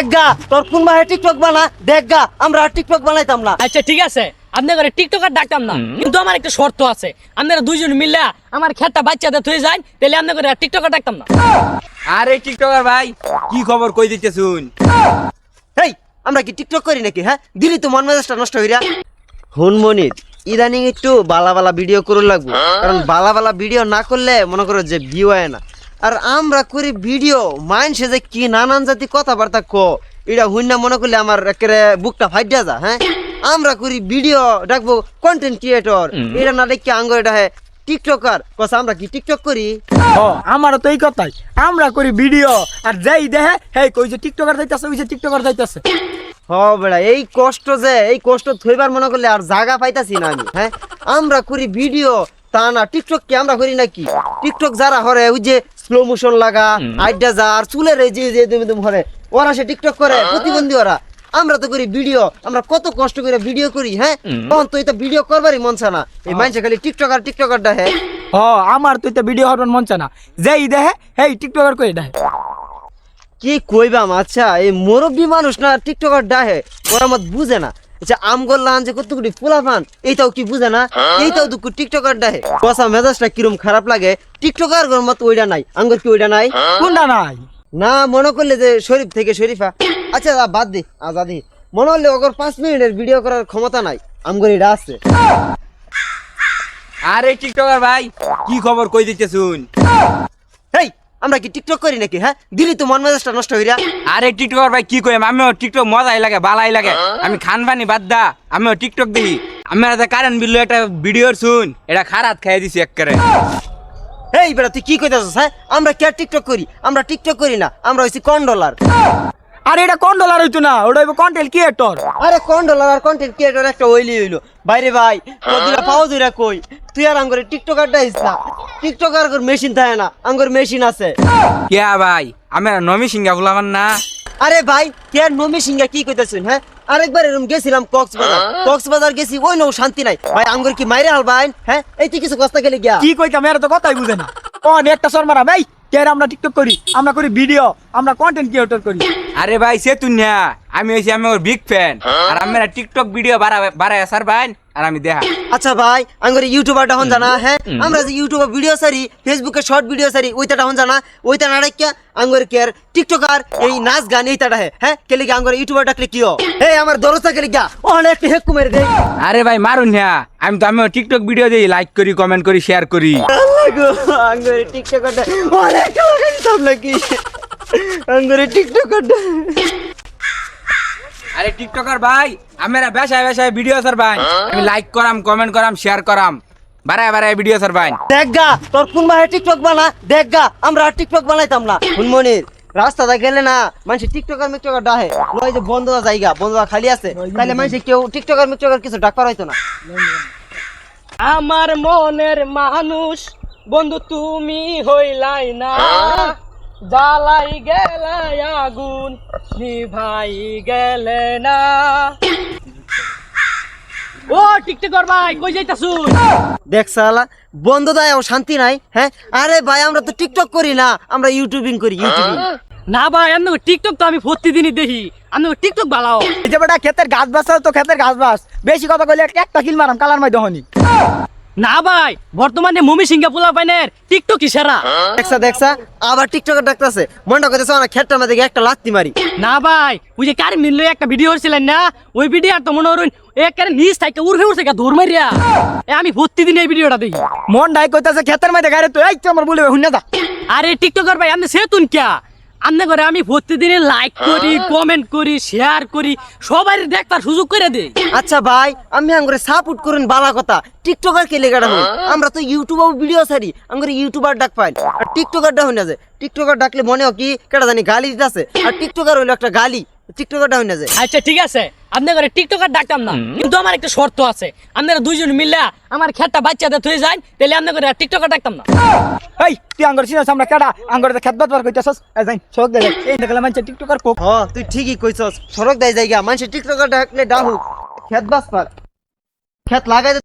দেখগা তোর কোন ভাই টিকটক বানা দেখগা আমরা টিকটক বানাইতাম না। আচ্ছা ঠিক আছে, আপনি করে টিকটকার ডাকতাম না, কিন্তু আমার একটা শর্ত আছে। আপনারা দুইজন মিলে আমার খেতটা বাচ্চাদের থয়ে যান, তাহলে আপনি করে টিকটকার ডাকতাম না। আরে টিকটকার ভাই কি খবর কই দিতে শুন? এই আমরা কি টিকটক করি নাকি? হ্যাঁ দিলি তো মন মেজাজটা নষ্ট হইরা। হুন মনির ইদানিং একটু বালা বালা ভিডিও করে লাগবো, কারণ বালা বালা ভিডিও না করলে মনে করো যে ভিউ হয় না। আর আমরা করি ভিডিও মাইনসে যে কি নানান জাতি কথাবার্তা এটা হুইনা মনে করলে আমার একেবারে বুকটা ফাইটা যা। হ্যাঁ আমরা করি ভিডিও ডাকবো কন্টেন্ট ক্রিয়েটর, এটা না দেখি আঙ্গ এটা হ্যাঁ টিকটকার। কস আমরা কি টিকটক করি? আমারও তো এই কথাই, আমরা করি ভিডিও আর যাই দেখে হে কই যে টিকটকার যাইতাছে, ওই যে টিকটকার যাইতাছে। হ বেড়া এই কষ্ট থইবার মনে করলে আর জায়গা পাইতাছি না আমি। হ্যাঁ আমরা করি ভিডিও তা না টিকটক কি আমরা করি নাকি? টিকটক যারা হরে ওই যে স্লো মোশন লাগা আইডা যা আর চুলের এই যে দুম হরে ওরা সে টিকটক করে প্রতিবন্ধী ওরা। আমরা তো করি ভিডিও, আমরা কত কষ্ট করে ভিডিও করি। হ্যাঁ তখন তো এটা ভিডিও করবারই মন চায় না, এই মানুষে খালি টিকটকার ডাহে। আমার তো এটা ভিডিও হরবার মন চায় না, যাই দেখে হেই টিকটকার কই দেখে। কি কইবাম? আচ্ছা এই মুরব্বী মানুষ না টিকটকার ডাহে, ওরা মত বুঝে না। আচ্ছা আমগোল্লান যে কতগুলি পোলা পান এইটাও কি বুঝে না? এইটাও দুঃখ টিকটকার ডাহে। বসা মেজাজটা কিরম খারাপ লাগে। টিকটকার মত ওইটা নাই, আঙ্গুর কি ওইটা নাই? কোনটা নাই? না মনে করলে যে শরীফ থেকে শরীফা। আচ্ছা বাদ দি আজাদি, মনে হলে ওগর 5 মিনিটের ভিডিও করার ক্ষমতা নাই, আমগর এটা আছে। আরে টিকটকার ভাই কি খবর কই দিতে শুন? এই আমরা কি টিকটক করি নাকি? হ্যাঁ দিলি তো মন মেজাজটা নষ্ট হইরা। আরে টিকটকার ভাই কি কইম, আমিও টিকটক মজাই লাগে বালাই লাগে। আমি খান পানি বাদ দা আমিও টিকটক দেখি। আমি কারেন্ট বিল একটা ভিডিও শুন, এটা খারাপ খাই দিছি একবারে। এই বেটা তুই কি কইতাছস? হ্যাঁ আমরা কি আর টিকটক করি? আমরা টিকটক করি না, আমরা হইছি কন্ডলার। আরে এটা কোন ডলার হইতো না, ওটা হইব কন্টেন্ট ক্রিয়েটর। আরে কন্ডলার আর কন্টেন্ট ক্রিয়েটর একটা হইলো বাইরে ভাই। তোরা পাও দুইরা কই তুই আর আঙ্গরে টিকটকারটা হইছ না। টিকটকার মেশিন থাকে না, আঙ্গর মেশিন আছে। কিয়া ভাই আমরা নমি সিংহা গুলামান না? আরে ভাই কে নমি সিংহা কি কইতাছেন? হ্যাঁ আরেকবার এরকম গেছিলাম কক্সবাজার গেছি, ওই নৌ শান্তি নাই ভাই। আঙ্গর কি মাইরে হালবাইন? হ্যাঁ এই তুই কিছু কষ্ট গেলে গিয়া কি কইতাম, এরা তো কথাই বুঝে না। একটা শর্মারা ভাই কে আমরা টিকটক করি, আমরা করি ভিডিও, আমরা কন্টেন্ট ক্রিয়েটর করি। আরে ভাই সে তুই না, আমি হইছি আমি ওর বিগ ফ্যান। আর আমরা টিকটক ভিডিও বাড়ায় সার ভাই আর আমি দেখা। আচ্ছা ভাই আঙ্গরে ইউটিউবারটা হন জানা? হ্যাঁ আমরা যে ইউটিউবে ভিডিও সারি, ফেসবুকে শর্ট ভিডিও সারি, ওইটা হন জানা? ওইটা না রাখিয়া আঙ্গরে কে আর টিকটকার এই নাচ গান এইটা হ্যাঁ কেলে কি আঙ্গরে ইউটিউবার ডাকলে কি হয়? এই আমার দরজা কেলে গিয়া অনেক একটু হেক্কু মেরে দে। আরে ভাই মারুন না, আমি তো আমি টিকটক ভিডিও দিই, লাইক করি, কমেন্ট করি, শেয়ার করি। আঙ্গরে টিকটকারটা অনেক লাগাইতাম নাকি? আঙ্গরে টিকটকারটা আরে টিকটকার ভাই আমরা বেশায় ভিডিও সার ভাই, আমি লাইক করাম, কমেন্ট করাম, শেয়ার করাম, বাড়ায় ভিডিও সার ভাই। দেখগা তোর কোন ভাই টিকটক বানা দেখগা আমরা টিকটক বানাইতাম না। হুনমনির রাস্তাটা গেলে না মানুষ টিকটকার ডাহে লই যে বন্ধ জায়গা বন্ধ খালি আছে, তাইলে মানুষ কেউ টিকটকার কিছু ডাক হইতো না। আমার মনের মানুষ বন্ধু তুমি হইলাই না, জ্বালাই গেলাই আগুন নিভাই গেলে না। ও টিকটকার ভাই কই যাইতাছুন? দেখ শালা বন্ধ দাও শান্তি নাই। হ্যাঁ আরে ভাই আমরা তো টিকটক করি না, আমরা ইউটিউবিং করি। না ভাই আমি টিকটক তো আমি প্রতিদিনই দেখি, আমি টিকটক বালাও। এই যে বেটা ক্ষেতের গাছ বাস তো ক্ষেতের গাছ বাস, বেশি কথা কইলে একটা কিল মারাম কালার মাই দহনি। না ভাই বর্তমানে মমি সিংহা পোলা পাইনের টিকটক ইশারা। দেখছা আবার টিকটকার ডাকতেছে, মনটা কইতেছে না খেটটা মধ্যে একটা লাত্তি মারি। না ভাই ওই যে কার মিললো একটা ভিডিও হচ্ছিলেন না, ওই ভিডিও আর তো মনে হরুন একেবারে নিচ থেকে উড়ে ধর মারিয়া। আমি প্রতিদিন এই ভিডিওটা দেখি। মন ডাই কইতাছে ক্ষেতের মধ্যে গাড়ি তো এই আমার বলে হুন্না দা। আরে টিকটকার ভাই আপনি সেতুন কিয়া? আমনে করে আমি প্রতিদিন লাইক করি, কমেন্ট করি, শেয়ার করি, সবাই দেখবার সুযোগ করে দেই। আচ্ছা ভাই আমি আঙ্গুরে সাপোর্ট করেন বালা কথা, টিকটকার কে লেগাটা হই? আমরা তো ইউটিউবে ভিডিও ছাড়ি, আঙ্গুরে ইউটিউবার ডাক পাই আর টিকটকারটা হই না যায়। টিকটকার ডাকলে মনে হয় কি কেটা জানি গালি দিতেছে, আর টিকটকার হইলো একটা গালি, টিকটকারটা হই না যায়। আচ্ছা ঠিক আছে আপনি করে টিকটকার ডাকতাম না, কিন্তু আমার একটা শর্ত আছে। আপনারা দুইজন মিলে আমার খেতটা বাচ্চাদের থয়ে যান, তাহলে আপনি করে টিকটকার ডাকতাম না। এই তুই আঙ্গর চিনাস আমরা কেডা? আঙ্গর খেত বাতবার কইতাছস, এই যাই শোক দে এই দেখলা মানছে টিকটকার কোক। তুই ঠিকই কইছস, সড়ক দেয় জায়গা মানুষ টিকটকার ডাকলে ডাহুক, খেত বাস পার খেত লাগাই